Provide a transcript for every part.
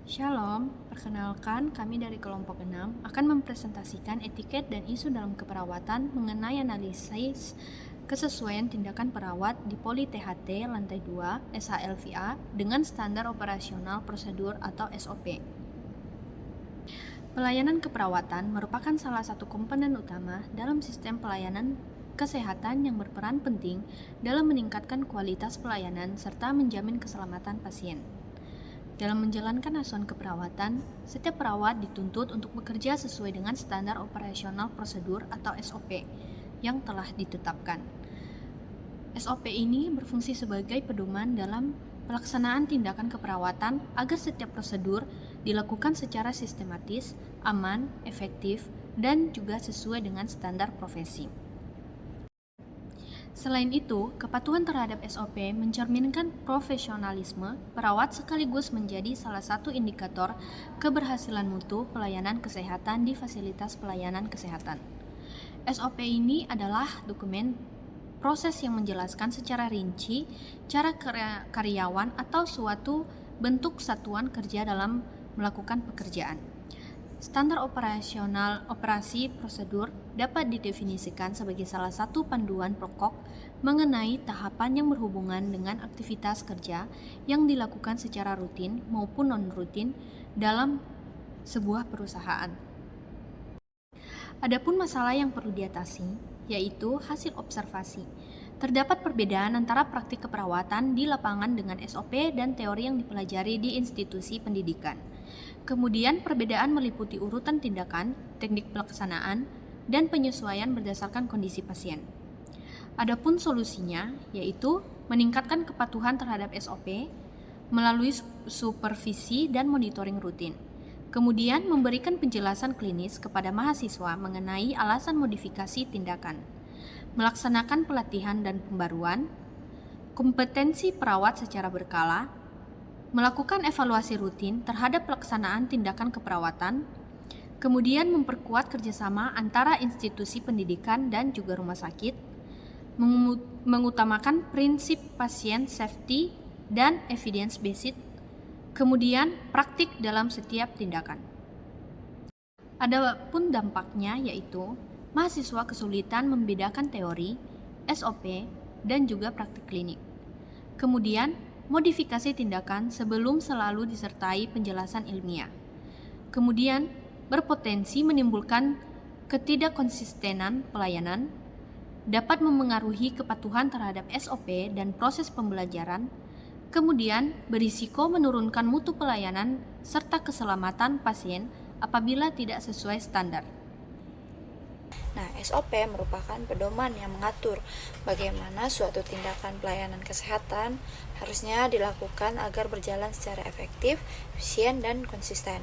Shalom, perkenalkan kami dari kelompok 6 akan mempresentasikan etiket dan isu dalam keperawatan mengenai analisis kesesuaian tindakan perawat di Poli THT lantai 2 SHLVA dengan standar operasional prosedur atau SOP. Pelayanan keperawatan merupakan salah satu komponen utama dalam sistem pelayanan kesehatan yang berperan penting dalam meningkatkan kualitas pelayanan serta menjamin keselamatan pasien. Dalam menjalankan asuhan keperawatan, setiap perawat dituntut untuk bekerja sesuai dengan standar operasional prosedur atau SOP yang telah ditetapkan. SOP ini berfungsi sebagai pedoman dalam pelaksanaan tindakan keperawatan agar setiap prosedur dilakukan secara sistematis, aman, efektif, dan juga sesuai dengan standar profesi. Selain itu, kepatuhan terhadap SOP mencerminkan profesionalisme perawat sekaligus menjadi salah satu indikator keberhasilan mutu pelayanan kesehatan di fasilitas pelayanan kesehatan. SOP ini adalah dokumen proses yang menjelaskan secara rinci cara karyawan atau suatu bentuk satuan kerja dalam melakukan pekerjaan. Standar operasional operasi prosedur dapat didefinisikan sebagai salah satu panduan pokok mengenai tahapan yang berhubungan dengan aktivitas kerja yang dilakukan secara rutin maupun non-rutin dalam sebuah perusahaan. Adapun masalah yang perlu diatasi, yaitu hasil observasi. Terdapat perbedaan antara praktik keperawatan di lapangan dengan SOP dan teori yang dipelajari di institusi pendidikan. Kemudian perbedaan meliputi urutan tindakan, teknik pelaksanaan, dan penyesuaian berdasarkan kondisi pasien. Adapun solusinya yaitu meningkatkan kepatuhan terhadap SOP melalui supervisi dan monitoring rutin. Kemudian memberikan penjelasan klinis kepada mahasiswa mengenai alasan modifikasi tindakan. Melaksanakan pelatihan dan pembaruan, kompetensi perawat secara berkala, melakukan evaluasi rutin terhadap pelaksanaan tindakan keperawatan, kemudian memperkuat kerjasama antara institusi pendidikan dan juga rumah sakit, mengutamakan prinsip pasien safety dan evidence-based, kemudian praktik dalam setiap tindakan. Adapun dampaknya yaitu mahasiswa kesulitan membedakan teori, SOP, dan juga praktik klinik. Kemudian, modifikasi tindakan sebelum selalu disertai penjelasan ilmiah. Kemudian, berpotensi menimbulkan ketidakkonsistenan pelayanan, dapat memengaruhi kepatuhan terhadap SOP dan proses pembelajaran, kemudian berisiko menurunkan mutu pelayanan serta keselamatan pasien apabila tidak sesuai standar. Nah, SOP merupakan pedoman yang mengatur bagaimana suatu tindakan pelayanan kesehatan harusnya dilakukan agar berjalan secara efektif, efisien, dan konsisten.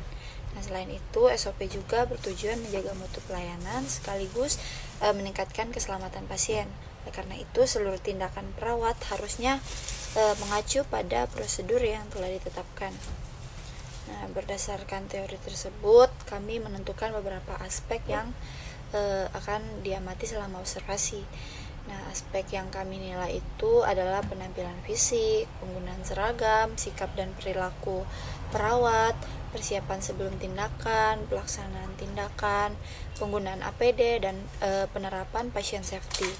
Nah, selain itu, SOP juga bertujuan menjaga mutu pelayanan sekaligus meningkatkan keselamatan pasien. Oleh karena itu, seluruh tindakan perawat harusnya mengacu pada prosedur yang telah ditetapkan. Nah, berdasarkan teori tersebut, kami menentukan beberapa aspek yang akan diamati selama observasi. Nah, aspek yang kami nilai itu adalah penampilan fisik, penggunaan seragam, sikap dan perilaku perawat, persiapan sebelum tindakan, pelaksanaan tindakan, penggunaan APD, dan penerapan patient safety,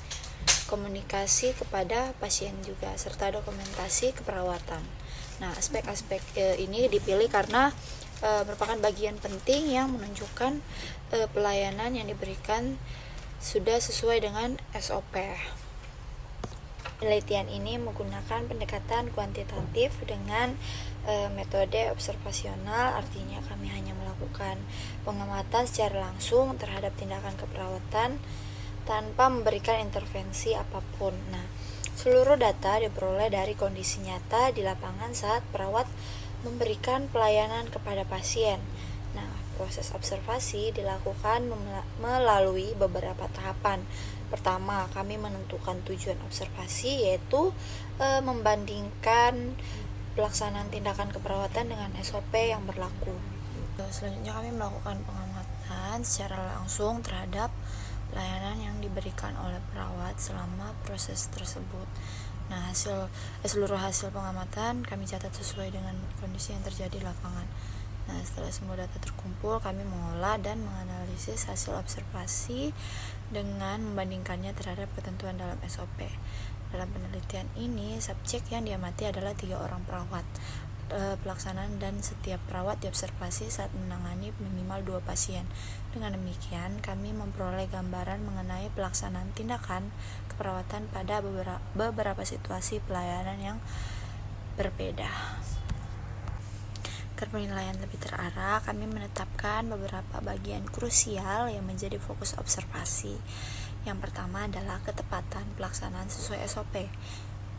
komunikasi kepada pasien juga, serta dokumentasi keperawatan. Nah, aspek-aspek ini dipilih karena merupakan bagian penting yang menunjukkan pelayanan yang diberikan sudah sesuai dengan SOP. Penelitian ini menggunakan pendekatan kuantitatif dengan metode observasional, artinya kami hanya melakukan pengamatan secara langsung terhadap tindakan keperawatan tanpa memberikan intervensi apapun. Nah, seluruh data diperoleh dari kondisi nyata di lapangan saat perawat memberikan pelayanan kepada pasien. Nah, proses observasi dilakukan melalui beberapa tahapan. Pertama, kami menentukan tujuan observasi, yaitu membandingkan pelaksanaan tindakan keperawatan dengan SOP yang berlaku. Selanjutnya, kami melakukan pengamatan secara langsung terhadap pelayanan yang diberikan oleh perawat selama proses tersebut. Nah, seluruh hasil pengamatan kami catat sesuai dengan kondisi yang terjadi di lapangan. Nah, setelah semua data terkumpul, kami mengolah dan menganalisis hasil observasi dengan membandingkannya terhadap ketentuan dalam SOP. Dalam penelitian ini, subjek yang diamati adalah 3 orang perawat. Pelaksanaan dan setiap perawat diobservasi saat menangani minimal 2 pasien. Dengan demikian, kami memperoleh gambaran mengenai pelaksanaan tindakan keperawatan pada beberapa situasi pelayanan yang berbeda. Agar penilaian lebih terarah, kami menetapkan beberapa bagian krusial yang menjadi fokus observasi. Yang pertama adalah ketepatan pelaksanaan sesuai SOP.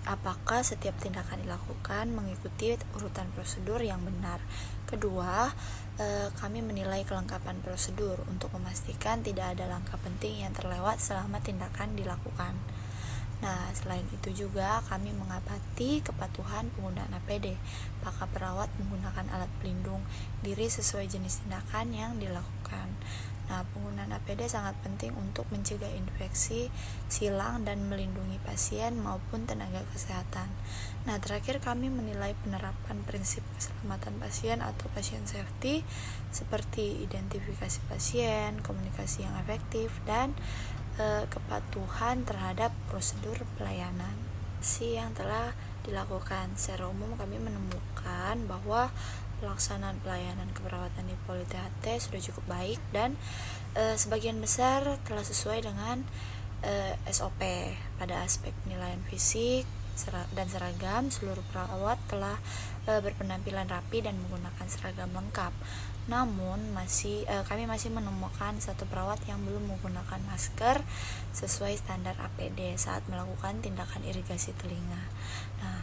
Apakah setiap tindakan dilakukan mengikuti urutan prosedur yang benar? Kedua, kami menilai kelengkapan prosedur untuk memastikan tidak ada langkah penting yang terlewat selama tindakan dilakukan. Nah, selain itu juga kami mengamati kepatuhan penggunaan APD. Apakah perawat menggunakan alat pelindung diri sesuai jenis tindakan yang dilakukan. Nah, penggunaan APD sangat penting untuk mencegah infeksi, silang, dan melindungi pasien maupun tenaga kesehatan. Nah, terakhir kami menilai penerapan prinsip keselamatan pasien atau patient safety seperti identifikasi pasien, komunikasi yang efektif, dan kepatuhan terhadap prosedur pelayanan yang telah dilakukan. Secara umum kami menemukan bahwa pelaksanaan pelayanan keperawatan di Poli THT sudah cukup baik dan sebagian besar telah sesuai dengan SOP. Pada aspek penilaian fisik dan seragam, seluruh perawat telah berpenampilan rapi dan menggunakan seragam lengkap. Namun kami masih menemukan satu perawat yang belum menggunakan masker sesuai standar APD saat melakukan tindakan irigasi telinga. Nah,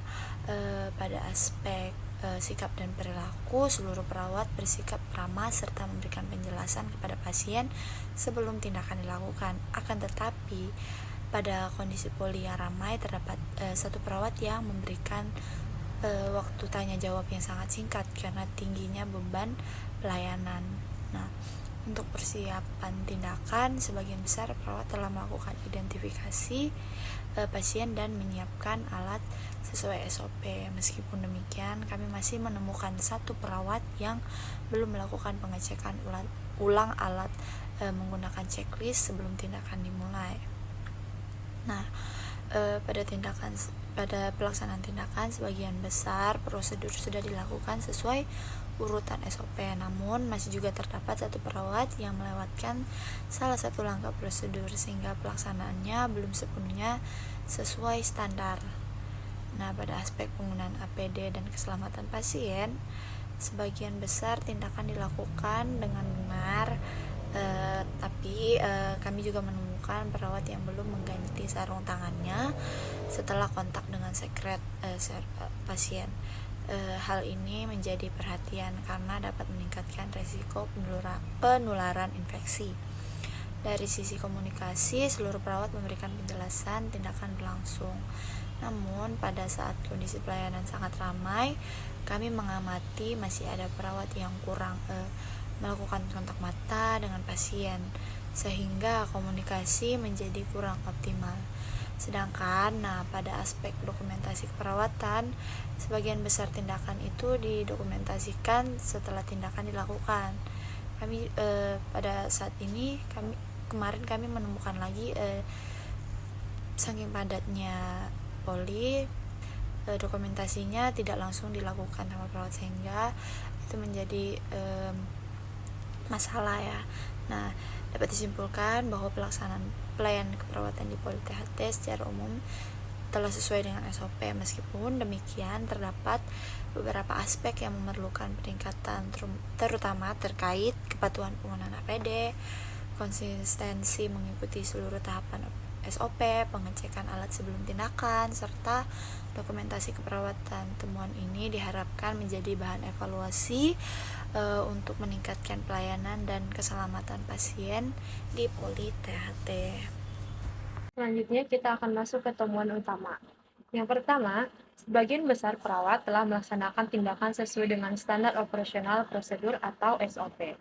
pada aspek sikap dan perilaku, seluruh perawat bersikap ramah serta memberikan penjelasan kepada pasien sebelum tindakan dilakukan. Akan tetapi, pada kondisi poli yang ramai terdapat satu perawat yang memberikan waktu tanya jawab yang sangat singkat karena tingginya beban pelayanan. Nah, untuk persiapan tindakan, sebagian besar perawat telah melakukan identifikasi pasien dan menyiapkan alat sesuai SOP. Meskipun demikian, kami masih menemukan satu perawat yang belum melakukan pengecekan ulang alat menggunakan checklist sebelum tindakan dimulai. Nah, pada pelaksanaan tindakan, sebagian besar prosedur sudah dilakukan sesuai urutan SOP, namun masih juga terdapat satu perawat yang melewatkan salah satu langkah prosedur sehingga pelaksanaannya belum sepenuhnya sesuai standar. Nah, pada aspek penggunaan APD dan keselamatan pasien, sebagian besar tindakan dilakukan dengan benar, tapi kami juga menemukan perawat yang belum mengganti sarung tangannya setelah kontak dengan sekret pasien. Hal ini menjadi perhatian karena dapat meningkatkan risiko penularan infeksi. Dari sisi komunikasi, seluruh perawat memberikan penjelasan tindakan berlangsung. Namun, pada saat kondisi pelayanan sangat ramai, kami mengamati masih ada perawat yang kurang melakukan kontak mata dengan pasien, sehingga komunikasi menjadi kurang optimal. Sedangkan, pada aspek dokumentasi keperawatan, sebagian besar tindakan itu didokumentasikan setelah tindakan dilakukan. Kami pada saat ini kemarin kami menemukan lagi saking padatnya poli, dokumentasinya tidak langsung dilakukan sama perawat sehingga itu menjadi masalah ya. Nah, dapat disimpulkan bahwa pelaksanaan pelayanan keperawatan di Poli THT secara umum telah sesuai dengan SOP. Meskipun demikian, terdapat beberapa aspek yang memerlukan peningkatan, terutama terkait kepatuhan penggunaan APD, konsistensi mengikuti seluruh tahapan SOP, pengecekan alat sebelum tindakan, serta dokumentasi keperawatan. Temuan ini diharapkan menjadi bahan evaluasi untuk meningkatkan pelayanan dan keselamatan pasien di Poli THT. Selanjutnya kita akan masuk ke temuan utama. Yang pertama, sebagian besar perawat telah melaksanakan tindakan sesuai dengan standar operasional prosedur atau SOP.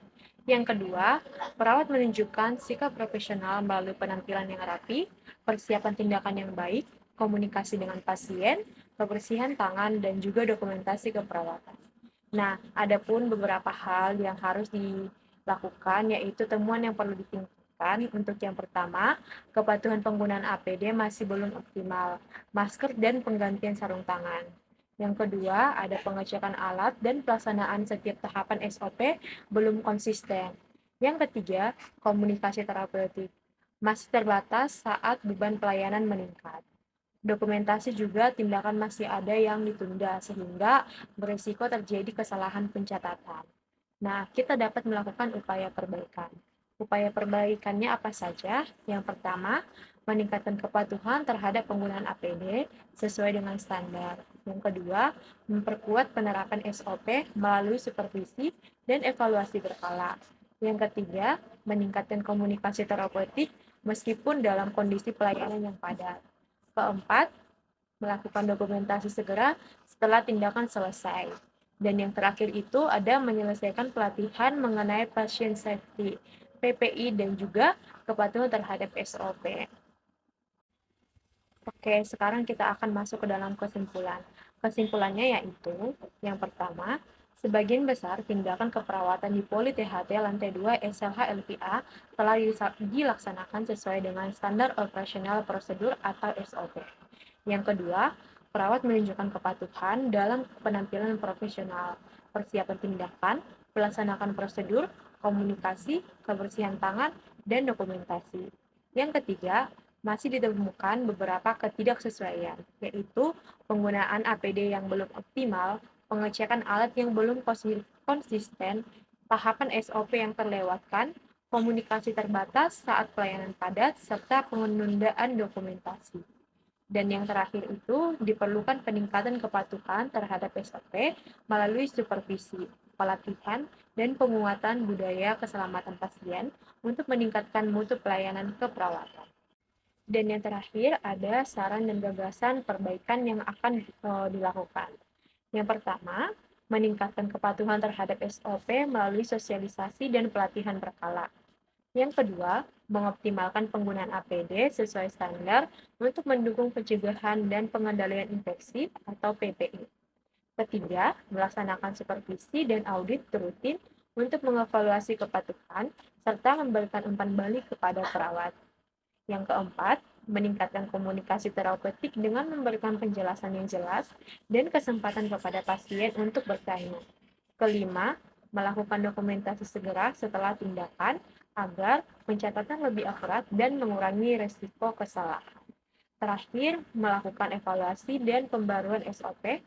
Yang kedua, perawat menunjukkan sikap profesional melalui penampilan yang rapi, persiapan tindakan yang baik, komunikasi dengan pasien, kebersihan tangan, dan juga dokumentasi keperawatan. Nah, ada pun beberapa hal yang harus dilakukan, yaitu temuan yang perlu ditingkatkan. Untuk yang pertama, kepatuhan penggunaan APD masih belum optimal, masker dan penggantian sarung tangan. Yang kedua, ada pengecekan alat dan pelaksanaan setiap tahapan SOP belum konsisten. Yang ketiga, komunikasi terapeutik masih terbatas saat beban pelayanan meningkat. Dokumentasi juga tindakan masih ada yang ditunda sehingga berisiko terjadi kesalahan pencatatan. Nah, kita dapat melakukan upaya perbaikan. Upaya perbaikannya apa saja? Yang pertama, meningkatkan kepatuhan terhadap penggunaan APD sesuai dengan standar. Yang kedua, memperkuat penerapan SOP melalui supervisi dan evaluasi berkala. Yang ketiga, meningkatkan komunikasi terapeutik meskipun dalam kondisi pelayanan yang padat. Keempat, melakukan dokumentasi segera setelah tindakan selesai. Dan yang terakhir itu ada menyelesaikan pelatihan mengenai patient safety, PPI, dan juga kepatuhan terhadap SOP. Oke, sekarang kita akan masuk ke dalam kesimpulan. Kesimpulannya yaitu, yang pertama, sebagian besar tindakan keperawatan di Poli THT lantai 2 SLH LPA telah dilaksanakan sesuai dengan standar operasional prosedur atau SOP. Yang kedua, perawat menunjukkan kepatuhan dalam penampilan profesional, persiapan tindakan, melaksanakan prosedur, komunikasi, kebersihan tangan, dan dokumentasi. Yang ketiga, masih ditemukan beberapa ketidaksesuaian, yaitu penggunaan APD yang belum optimal, pengecekan alat yang belum konsisten, tahapan SOP yang terlewatkan, komunikasi terbatas saat pelayanan padat, serta penundaan dokumentasi. Dan yang terakhir itu diperlukan peningkatan kepatuhan terhadap SOP melalui supervisi, pelatihan, dan penguatan budaya keselamatan pasien untuk meningkatkan mutu pelayanan keperawatan. Dan yang terakhir ada saran dan gagasan perbaikan yang akan dilakukan. Yang pertama, meningkatkan kepatuhan terhadap SOP melalui sosialisasi dan pelatihan berkala. Yang kedua, mengoptimalkan penggunaan APD sesuai standar untuk mendukung pencegahan dan pengendalian infeksi atau PPI. Ketiga, melaksanakan supervisi dan audit rutin untuk mengevaluasi kepatuhan serta memberikan umpan balik kepada perawat. Yang keempat, meningkatkan komunikasi terapeutik dengan memberikan penjelasan yang jelas dan kesempatan kepada pasien untuk bertanya. Kelima, melakukan dokumentasi segera setelah tindakan agar pencatatan lebih akurat dan mengurangi resiko kesalahan. Terakhir, melakukan evaluasi dan pembaruan SOP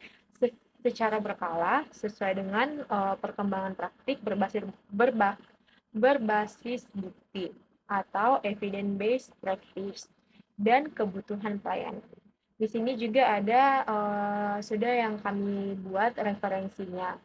secara berkala sesuai dengan perkembangan praktik berbasis bukti atau evidence-based practice dan kebutuhan pelayanan. Di sini juga ada sudah yang kami buat referensinya.